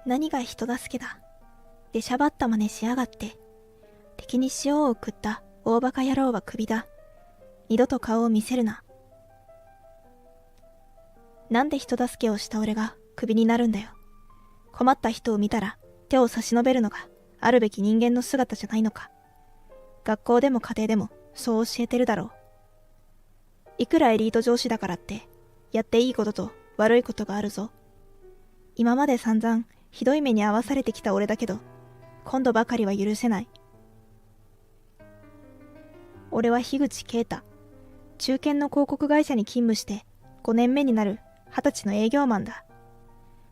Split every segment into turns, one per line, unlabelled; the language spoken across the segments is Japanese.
何が人助けだ。出しゃばった真似しやがって。敵に塩を送った大バカ野郎は首だ。二度と顔を見せるな。なんで人助けをした俺が首になるんだよ。困った人を見たら手を差し伸べるのがあるべき人間の姿じゃないのか。学校でも家庭でもそう教えてるだろう。いくらエリート上司だからってやっていいことと悪いことがあるぞ。今まで散々ひどい目に遭わされてきた俺だけど、今度ばかりは許せない。俺は樋口啓太。中堅の広告会社に勤務して5年目になる20歳の営業マンだ。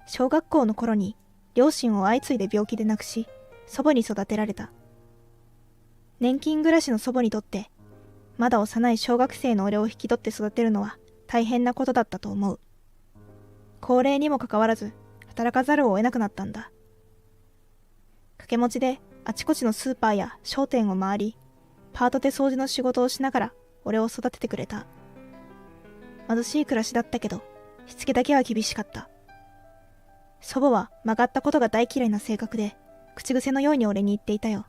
小学校の頃に両親を相次いで病気で亡くし、祖母に育てられた。年金暮らしの祖母にとって、まだ幼い小学生の俺を引き取って育てるのは大変なことだったと思う。高齢にもかかわらず、働かざるを得なくなったんだ。掛け持ちであちこちのスーパーや商店を回り、パートで掃除の仕事をしながら俺を育ててくれた。貧しい暮らしだったけど、しつけだけは厳しかった。祖母は曲がったことが大嫌いな性格で、口癖のように俺に言っていたよ。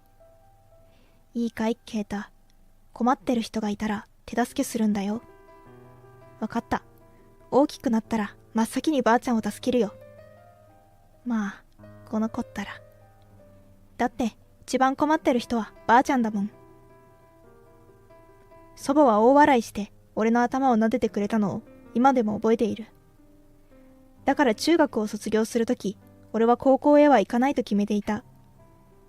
いいかい、啓太。困ってる人がいたら手助けするんだよ。わかった。大きくなったら真っ先にばあちゃんを助けるよ。まあ、この子ったら。だって、一番困ってる人はばあちゃんだもん。祖母は大笑いして俺の頭を撫でてくれたのを今でも覚えている。だから中学を卒業するとき、俺は高校へは行かないと決めていた。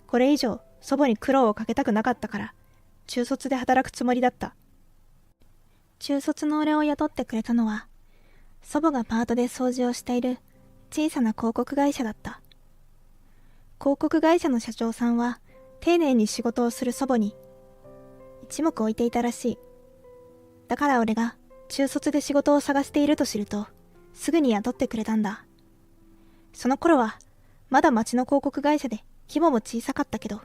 これ以上祖母に苦労をかけたくなかったから、中卒で働くつもりだった。中卒の俺を雇ってくれたのは、祖母がパートで掃除をしている小さな広告会社だった。広告会社の社長さんは丁寧に仕事をする祖母に一目置いていたらしい。だから俺が中卒で仕事を探していると知るとすぐに雇ってくれたんだ。その頃はまだ町の広告会社で規模も小さかったけど、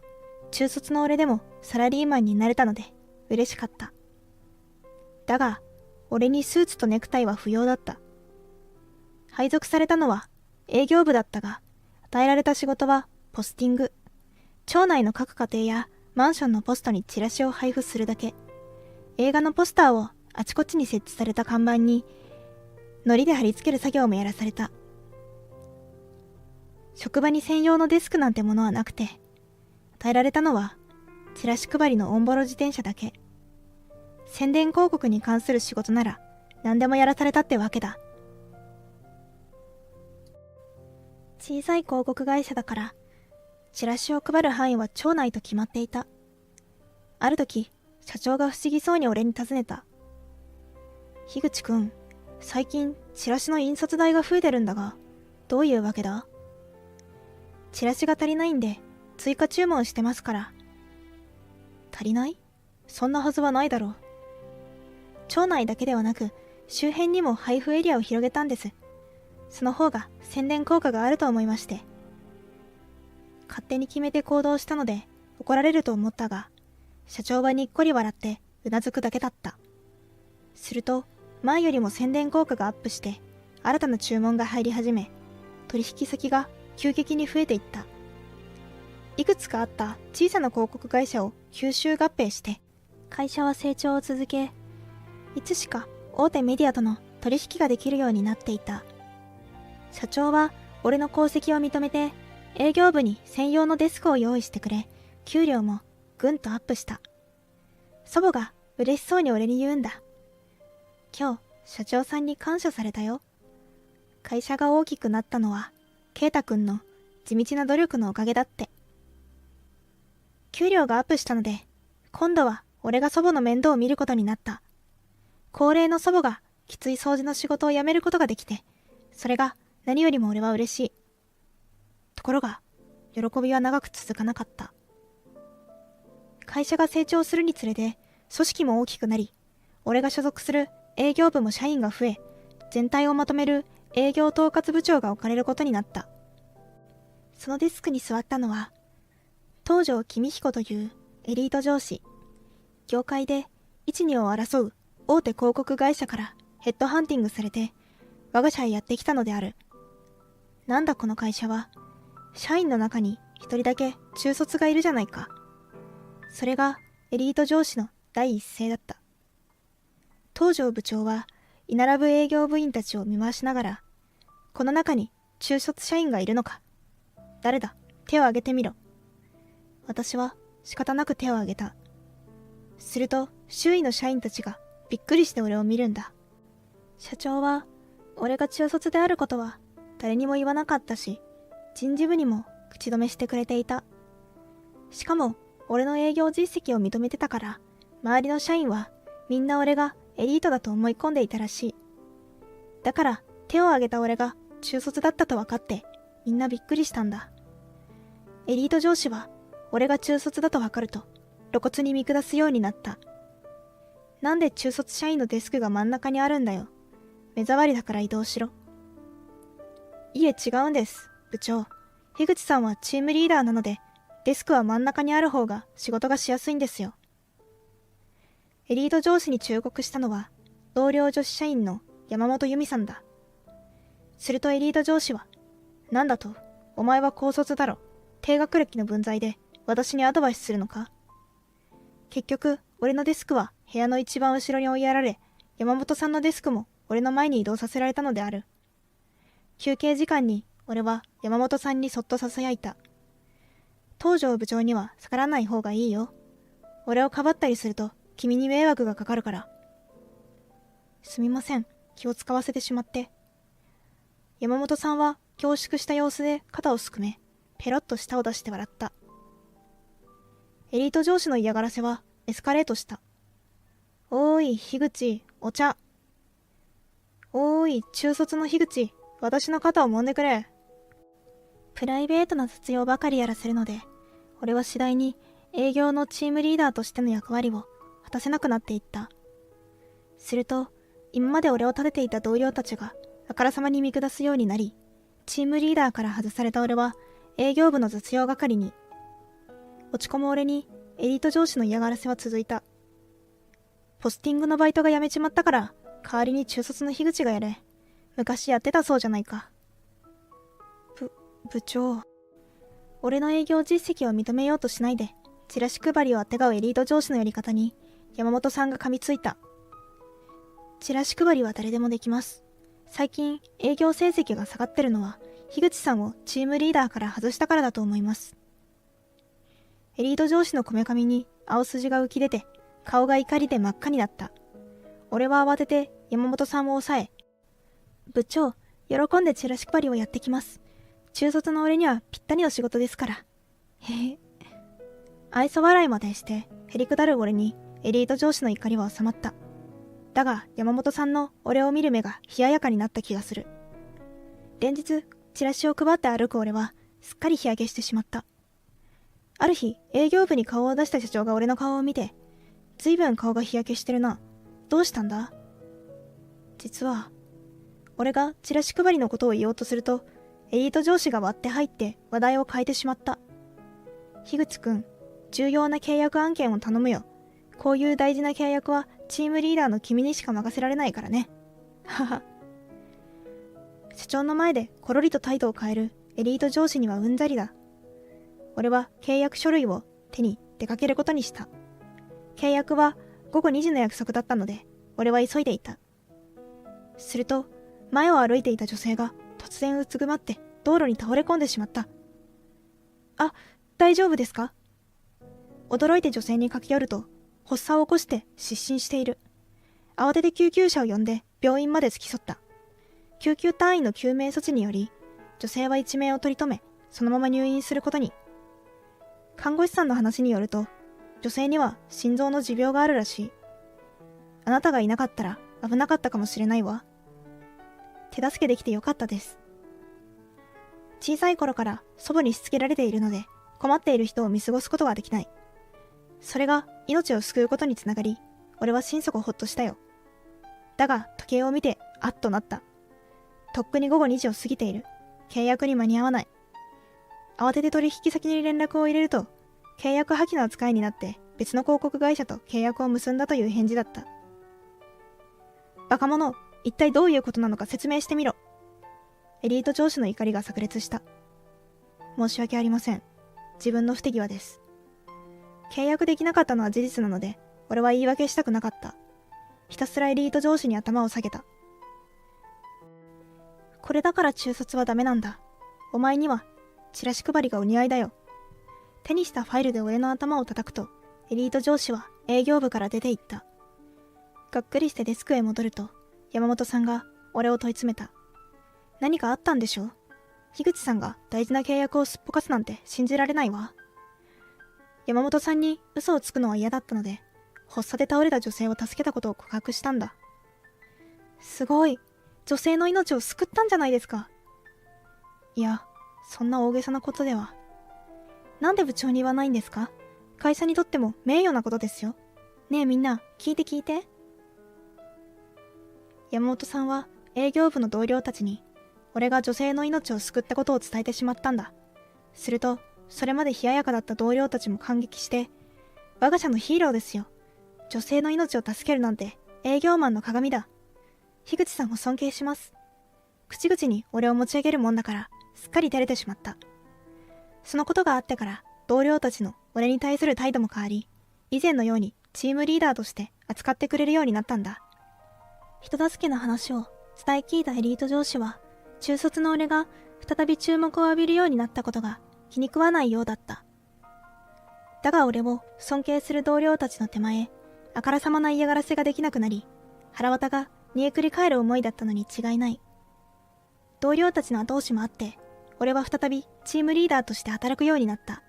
中卒の俺でもサラリーマンになれたので嬉しかった。だが俺にスーツとネクタイは不要だった。配属されたのは営業部だったが、与えられた仕事はポスティング。町内の各家庭やマンションのポストにチラシを配布するだけ。映画のポスターをあちこちに設置された看板に糊で貼り付ける作業もやらされた。職場に専用のデスクなんてものはなくて、与えられたのはチラシ配りのオンボロ自転車だけ。宣伝広告に関する仕事なら何でもやらされたってわけだ。小さい広告会社だからチラシを配る範囲は町内と決まっていた。ある時、社長が不思議そうに俺に尋ねた。樋口くん、最近チラシの印刷代が増えてるんだが、どういうわけだ？チラシが足りないんで追加注文してますから。足りない？そんなはずはないだろう。町内だけではなく周辺にも配布エリアを広げたんです。その方が宣伝効果があると思いまして。勝手に決めて行動したので怒られると思ったが、社長はにっこり笑ってうなずくだけだった。すると前よりも宣伝効果がアップして新たな注文が入り始め、取引先が急激に増えていった。いくつかあった小さな広告会社を吸収合併して会社は成長を続け、いつしか大手メディアとの取引ができるようになっていた。社長は俺の功績を認めて営業部に専用のデスクを用意してくれ、給料もぐんとアップした。祖母が嬉しそうに俺に言うんだ。今日社長さんに感謝されたよ。会社が大きくなったのは圭太くんの地道な努力のおかげだって。給料がアップしたので今度は俺が祖母の面倒を見ることになった。高齢の祖母がきつい掃除の仕事を辞めることができて、それが何よりも俺は嬉しい。ところが喜びは長く続かなかった。会社が成長するにつれて組織も大きくなり、俺が所属する営業部も社員が増え、全体をまとめる営業統括部長が置かれることになった。そのデスクに座ったのは東條公彦というエリート上司。業界で一二を争う大手広告会社からヘッドハンティングされて我が社へやってきたのである。なんだこの会社は、社員の中に一人だけ中卒がいるじゃないか。それがエリート上司の第一声だった。東條部長は居並ぶ営業部員たちを見回しながら、この中に中卒社員がいるのか。誰だ、手を挙げてみろ。私は仕方なく手を挙げた。すると周囲の社員たちがびっくりして俺を見るんだ。社長は俺が中卒であることは誰にも言わなかったし、人事部にも口止めしてくれていた。しかも俺の営業実績を認めてたから、周りの社員はみんな俺がエリートだと思い込んでいたらしい。だから手を挙げた俺が中卒だったと分かってみんなびっくりしたんだ。エリート上司は俺が中卒だと分かると露骨に見下すようになった。なんで中卒社員のデスクが真ん中にあるんだよ。目障りだから移動しろ。いえ違うんです、部長。樋口さんはチームリーダーなので、デスクは真ん中にある方が仕事がしやすいんですよ。エリート上司に忠告したのは、同僚女子社員の山本由美さんだ。するとエリート上司は、なんだと、お前は高卒だろ。低学歴の分際で私にアドバイスするのか。結局、俺のデスクは部屋の一番後ろに追いやられ、山本さんのデスクも俺の前に移動させられたのである。休憩時間に俺は山本さんにそっと囁いた。東條部長には逆らわない方がいいよ。俺をかばったりすると君に迷惑がかかるから。すみません、気を使わせてしまって。山本さんは恐縮した様子で肩をすくめ、ペロッと舌を出して笑った。エリート上司の嫌がらせはエスカレートした。おーい、樋口、お茶。おーい、中卒の樋口、私の肩を揉んでくれ。プライベートな雑用ばかりやらせるので、俺は次第に営業のチームリーダーとしての役割を果たせなくなっていった。すると、今まで俺を立てていた同僚たちがあからさまに見下すようになり、チームリーダーから外された俺は営業部の雑用係に。落ち込む俺にエリート上司の嫌がらせは続いた。ポスティングのバイトが辞めちまったから、代わりに中卒の樋口がやれ。昔やってたそうじゃないか。部長。俺の営業実績を認めようとしないで、チラシ配りをあてがうエリート上司のやり方に、山本さんが噛みついた。チラシ配りは誰でもできます。最近、営業成績が下がってるのは、樋口さんをチームリーダーから外したからだと思います。エリート上司のこめかみに青筋が浮き出て、顔が怒りで真っ赤になった。俺は慌てて山本さんを抑え、部長、喜んでチラシ配りをやってきます。中卒の俺にはぴったりの仕事ですから。へへ。愛想笑いまでして、へりくだる俺にエリート上司の怒りは収まった。だが、山本さんの俺を見る目が冷ややかになった気がする。連日、チラシを配って歩く俺は、すっかり日焼けしてしまった。ある日、営業部に顔を出した社長が俺の顔を見て、ずいぶん顔が日焼けしてるな。どうしたんだ？実は、俺がチラシ配りのことを言おうとすると、エリート上司が割って入って話題を変えてしまった。樋口くん、重要な契約案件を頼むよ。こういう大事な契約はチームリーダーの君にしか任せられないからね。はは。社長の前でコロリと態度を変えるエリート上司にはうんざりだ。俺は契約書類を手に出かけることにした。契約は午後2時の約束だったので、俺は急いでいた。すると、前を歩いていた女性が突然うつぐまって道路に倒れ込んでしまった。あ、大丈夫ですか？驚いて女性に駆け寄ると、発作を起こして失神している。慌てて救急車を呼んで病院まで付き添った。救急隊員の救命措置により、女性は一命を取り留め、そのまま入院することに。看護師さんの話によると、女性には心臓の持病があるらしい。あなたがいなかったら危なかったかもしれないわ。手助けできてよかったです。小さい頃から祖母にしつけられているので、困っている人を見過ごすことはできない。それが命を救うことにつながり、俺は心底ほっとしたよ。だが時計を見てあっとなった。とっくに午後2時を過ぎている。契約に間に合わない。慌てて取引先に連絡を入れると、契約破棄の扱いになって別の広告会社と契約を結んだという返事だった。バカ者、一体どういうことなのか説明してみろ。エリート上司の怒りが炸裂した。申し訳ありません。自分の不手際です。契約できなかったのは事実なので、俺は言い訳したくなかった。ひたすらエリート上司に頭を下げた。これだから中卒はダメなんだ。お前にはチラシ配りがお似合いだよ。手にしたファイルで俺の頭を叩くと、エリート上司は営業部から出て行った。がっくりしてデスクへ戻ると、山本さんが俺を問い詰めた。何かあったんでしょ？樋口さんが大事な契約をすっぽかすなんて信じられないわ。山本さんに嘘をつくのは嫌だったので、発作で倒れた女性を助けたことを告白したんだ。すごい。女性の命を救ったんじゃないですか。いや、そんな大げさなことでは。なんで部長に言わないんですか？会社にとっても名誉なことですよ。ねえみんな、聞いて。山本さんは営業部の同僚たちに、俺が女性の命を救ったことを伝えてしまったんだ。すると、それまで冷ややかだった同僚たちも感激して、我が社のヒーローですよ。女性の命を助けるなんて営業マンの鏡だ。樋口さんを尊敬します。口々に俺を持ち上げるもんだから、すっかり照れてしまった。そのことがあってから、同僚たちの俺に対する態度も変わり、以前のようにチームリーダーとして扱ってくれるようになったんだ。人助けの話を伝え聞いたエリート上司は、中卒の俺が再び注目を浴びるようになったことが気に食わないようだった。だが俺を尊敬する同僚たちの手前、あからさまな嫌がらせができなくなり、腹渡が煮えくり返る思いだったのに違いない。同僚たちの後押しもあって、俺は再びチームリーダーとして働くようになった。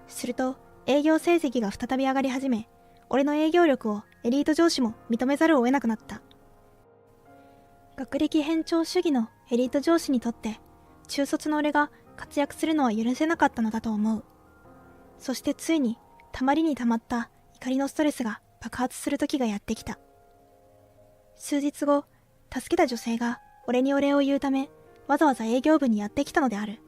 すると、営業成績が再び上がり始め、俺の営業力をエリート上司も認めざるを得なくなった。学歴偏重主義のエリート上司にとって、中卒の俺が活躍するのは許せなかったのだと思う。そしてついに、たまりにたまった怒りのストレスが爆発する時がやってきた。数日後、助けた女性が俺にお礼を言うため、わざわざ営業部にやってきたのである。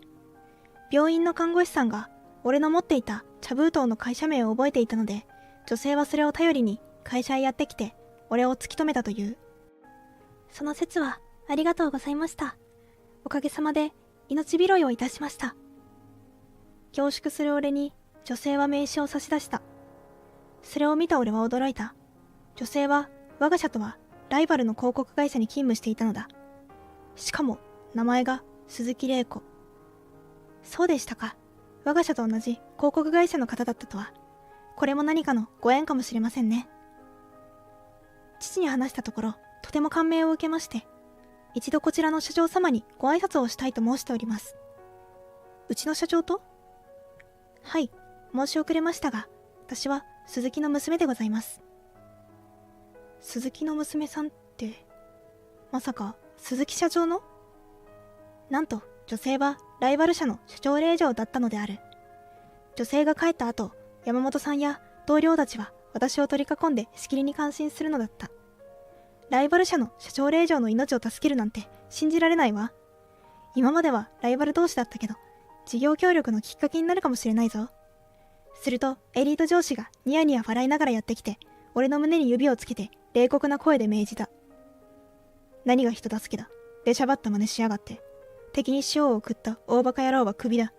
病院の看護師さんが俺の持っていた茶封筒の会社名を覚えていたので、女性はそれを頼りに会社へやってきて俺を突き止めたという。その説はありがとうございました。おかげさまで命拾いをいたしました。恐縮する俺に女性は名刺を差し出した。それを見た俺は驚いた。女性は我が社とはライバルの広告会社に勤務していたのだ。しかも名前が鈴木玲子。そうでしたか。我が社と同じ広告会社の方だったとは。これも何かのご縁かもしれませんね。父に話したところ、とても感銘を受けまして、一度こちらの社長様にご挨拶をしたいと申しております。うちの社長と？はい、申し遅れましたが、私は鈴木の娘でございます。鈴木の娘さんって、まさか鈴木社長の？なんと女性はライバル社の社長令嬢だったのである。女性が帰った後、山本さんや同僚たちは私を取り囲んでしきりに感心するのだった。ライバル社の社長令嬢の命を助けるなんて信じられないわ。今まではライバル同士だったけど、事業協力のきっかけになるかもしれないぞ。するとエリート上司がニヤニヤ笑いながらやってきて、俺の胸に指をつけて冷酷な声で命じた。何が人助けだ。出しゃばった真似しやがって。敵に塩を送った大バカ野郎はクビだ。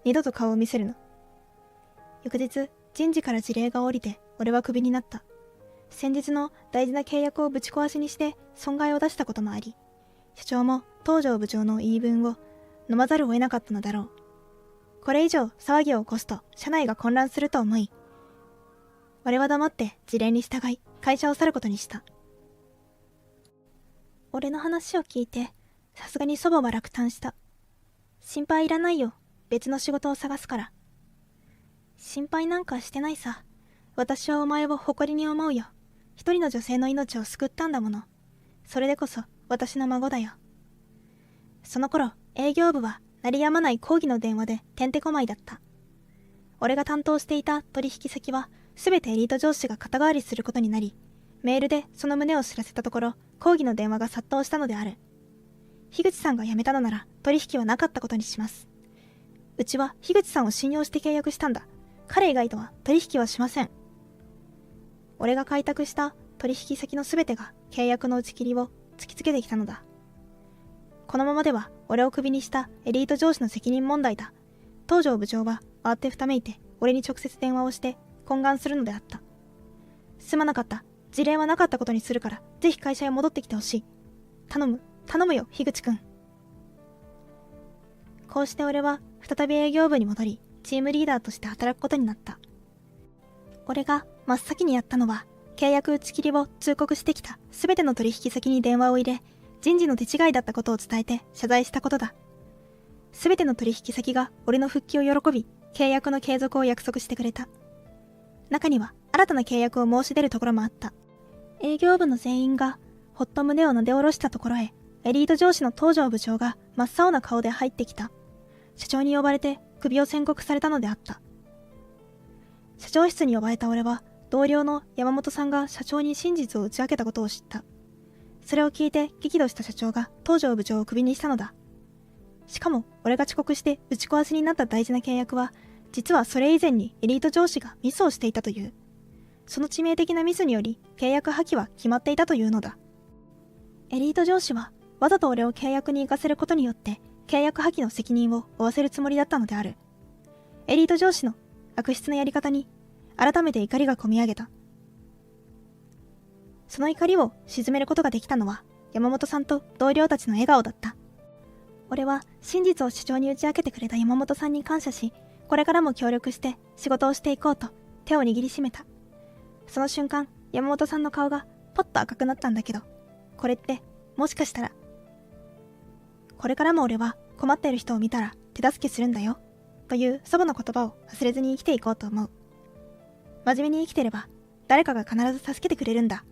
二度と顔を見せるな。翌日、人事から辞令が下りて俺はクビになった。先日の大事な契約をぶち壊しにして損害を出したこともあり、社長も東條部長の言い分を飲まざるを得なかったのだろう。これ以上騒ぎを起こすと社内が混乱すると思い、俺は黙って辞令に従い会社を去ることにした。俺の話を聞いて、さすがに祖母は落胆した。心配いらないよ。別の仕事を探すから。心配なんかしてないさ。私はお前を誇りに思うよ。一人の女性の命を救ったんだもの。それでこそ私の孫だよ。その頃、営業部は鳴りやまない抗議の電話でてんてこまいだった。俺が担当していた取引先は、すべてエリート上司が肩代わりすることになり、メールでその旨を知らせたところ、抗議の電話が殺到したのである。樋口さんが辞めたのなら取引はなかったことにします。うちは樋口さんを信用して契約したんだ。彼以外とは取引はしません。俺が開拓した取引先のすべてが契約の打ち切りを突きつけてきたのだ。このままでは俺をクビにしたエリート上司の責任問題だ。東條部長は慌てふためいて俺に直接電話をして懇願するのであった。すまなかった。辞令はなかったことにするから、ぜひ会社へ戻ってきてほしい。頼むよ、樋口くん。こうして俺は再び営業部に戻り、チームリーダーとして働くことになった。俺が真っ先にやったのは、契約打ち切りを通告してきたすべての取引先に電話を入れ、人事の手違いだったことを伝えて謝罪したことだ。すべての取引先が俺の復帰を喜び、契約の継続を約束してくれた。中には新たな契約を申し出るところもあった。営業部の全員がほっと胸をなで下ろしたところへ、エリート上司の東條部長が真っ青な顔で入ってきた。社長に呼ばれて首を宣告されたのであった。社長室に呼ばれた俺は、同僚の山本さんが社長に真実を打ち明けたことを知った。それを聞いて激怒した社長が東條部長をクビにしたのだ。しかも俺が遅刻して打ち壊しになった大事な契約は、実はそれ以前にエリート上司がミスをしていたという。その致命的なミスにより契約破棄は決まっていたというのだ。エリート上司はわざと俺を契約に行かせることによって契約破棄の責任を負わせるつもりだったのである。エリート上司の悪質なやり方に改めて怒りがこみ上げた。その怒りを鎮めることができたのは山本さんと同僚たちの笑顔だった。俺は真実を社長に打ち明けてくれた山本さんに感謝し、これからも協力して仕事をしていこうと手を握りしめた。その瞬間、山本さんの顔がポッと赤くなったんだけど、これってもしかしたら、これからも俺は困っている人を見たら手助けするんだよという祖母の言葉を忘れずに生きていこうと思う。真面目に生きてれば誰かが必ず助けてくれるんだ。